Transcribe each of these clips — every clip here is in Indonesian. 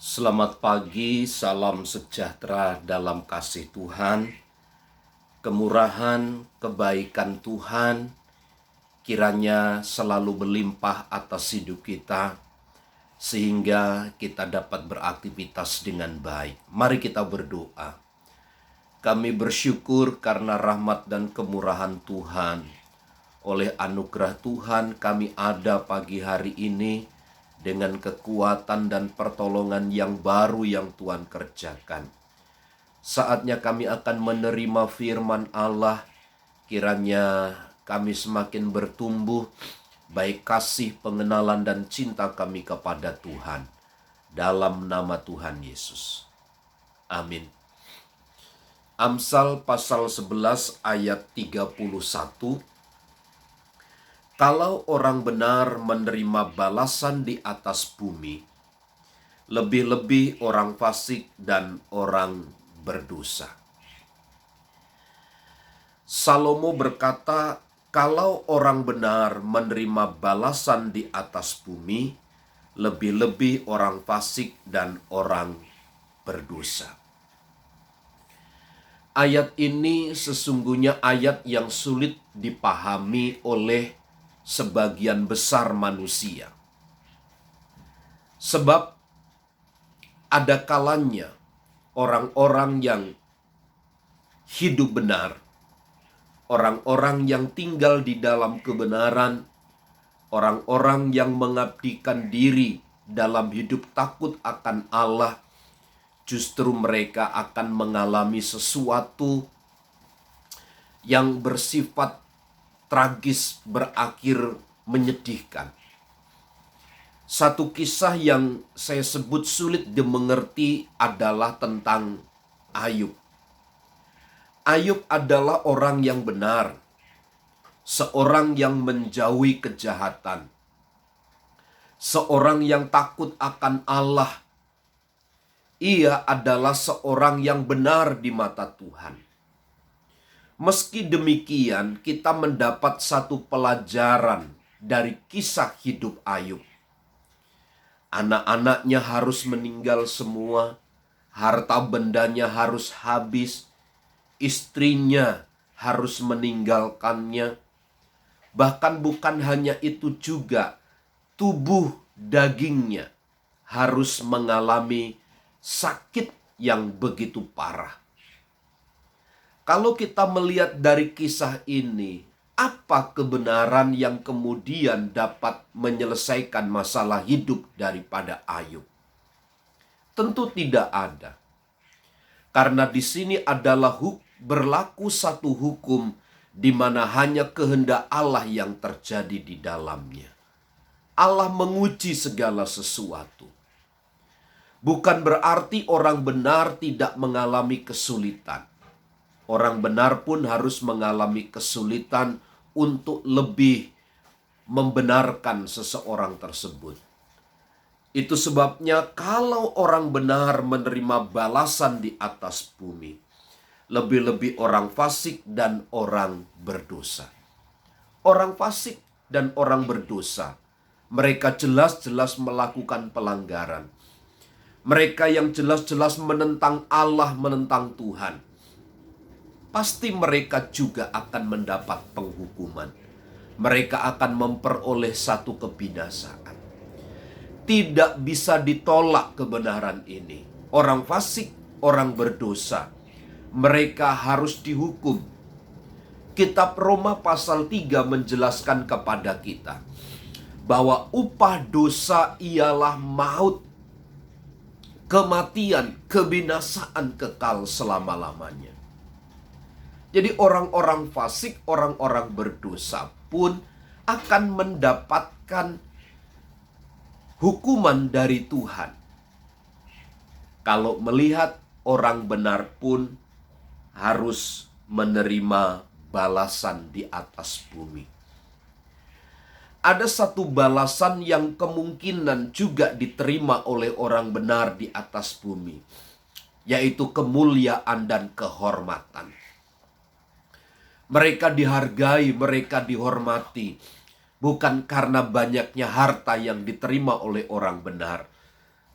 Selamat pagi, salam sejahtera dalam kasih Tuhan, kemurahan, kebaikan Tuhan, kiranya selalu berlimpah atas hidup kita, sehingga kita dapat beraktivitas dengan baik. Mari kita berdoa. Kami bersyukur karena rahmat dan kemurahan Tuhan. Oleh anugerah Tuhan kami ada pagi hari ini dengan kekuatan dan pertolongan yang baru yang Tuhan kerjakan. Saatnya kami akan menerima firman Allah, kiranya kami semakin bertumbuh, baik kasih, pengenalan, dan cinta kami kepada Tuhan. Dalam nama Tuhan Yesus. Amin. Amsal pasal 11 ayat 31. Kalau orang benar menerima balasan di atas bumi, lebih-lebih orang fasik dan orang berdosa. Salomo berkata, kalau orang benar menerima balasan di atas bumi, lebih-lebih orang fasik dan orang berdosa. Ayat ini sesungguhnya ayat yang sulit dipahami oleh sebagian besar manusia. Sebab ada kalanya orang-orang yang hidup benar, orang-orang yang tinggal di dalam kebenaran, orang-orang yang mengabdikan diri dalam hidup takut akan Allah, justru mereka akan mengalami sesuatu yang bersifat tragis, berakhir menyedihkan. Satu kisah yang saya sebut sulit dimengerti adalah tentang Ayub. Ayub adalah orang yang benar, seorang yang menjauhi kejahatan, seorang yang takut akan Allah. Ia adalah seorang yang benar di mata Tuhan. Meski demikian, kita mendapat satu pelajaran dari kisah hidup Ayub. Anak-anaknya harus meninggal semua, harta bendanya harus habis, istrinya harus meninggalkannya. Bahkan bukan hanya itu juga, tubuh dagingnya harus mengalami sakit yang begitu parah. Kalau kita melihat dari kisah ini, apa kebenaran yang kemudian dapat menyelesaikan masalah hidup daripada Ayub? Tentu tidak ada. Karena di sini adalah berlaku satu hukum di mana hanya kehendak Allah yang terjadi di dalamnya. Allah menguji segala sesuatu. Bukan berarti orang benar tidak mengalami kesulitan. Orang benar pun harus mengalami kesulitan untuk lebih membenarkan seseorang tersebut. Itu sebabnya kalau orang benar menerima balasan di atas bumi, lebih-lebih orang fasik dan orang berdosa. Orang fasik dan orang berdosa, mereka jelas-jelas melakukan pelanggaran. Mereka yang jelas-jelas menentang Allah, menentang Tuhan. Pasti mereka juga akan mendapat penghukuman. Mereka akan memperoleh satu kebinasaan. Tidak bisa ditolak kebenaran ini. Orang fasik, orang berdosa, mereka harus dihukum. Kitab Roma pasal 3 menjelaskan kepada kita bahwa upah dosa ialah maut, kematian, kebinasaan kekal selama-lamanya. Jadi orang-orang fasik, orang-orang berdosa pun akan mendapatkan hukuman dari Tuhan. Kalau melihat orang benar pun harus menerima balasan di atas bumi. Ada satu balasan yang kemungkinan juga diterima oleh orang benar di atas bumi, yaitu kemuliaan dan kehormatan. Mereka dihargai, mereka dihormati, bukan karena banyaknya harta yang diterima oleh orang benar,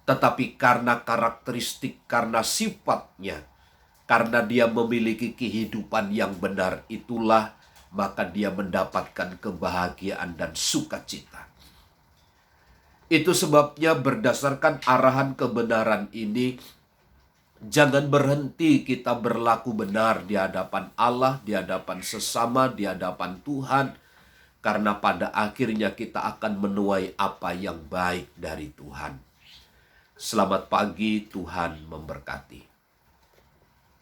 tetapi karena karakteristik, karena sifatnya, karena dia memiliki kehidupan yang benar, itulah maka dia mendapatkan kebahagiaan dan sukacita. Itu sebabnya berdasarkan arahan kebenaran ini, jangan berhenti kita berlaku benar di hadapan Allah, di hadapan sesama, di hadapan Tuhan. Karena pada akhirnya kita akan menuai apa yang baik dari Tuhan. Selamat pagi, Tuhan memberkati.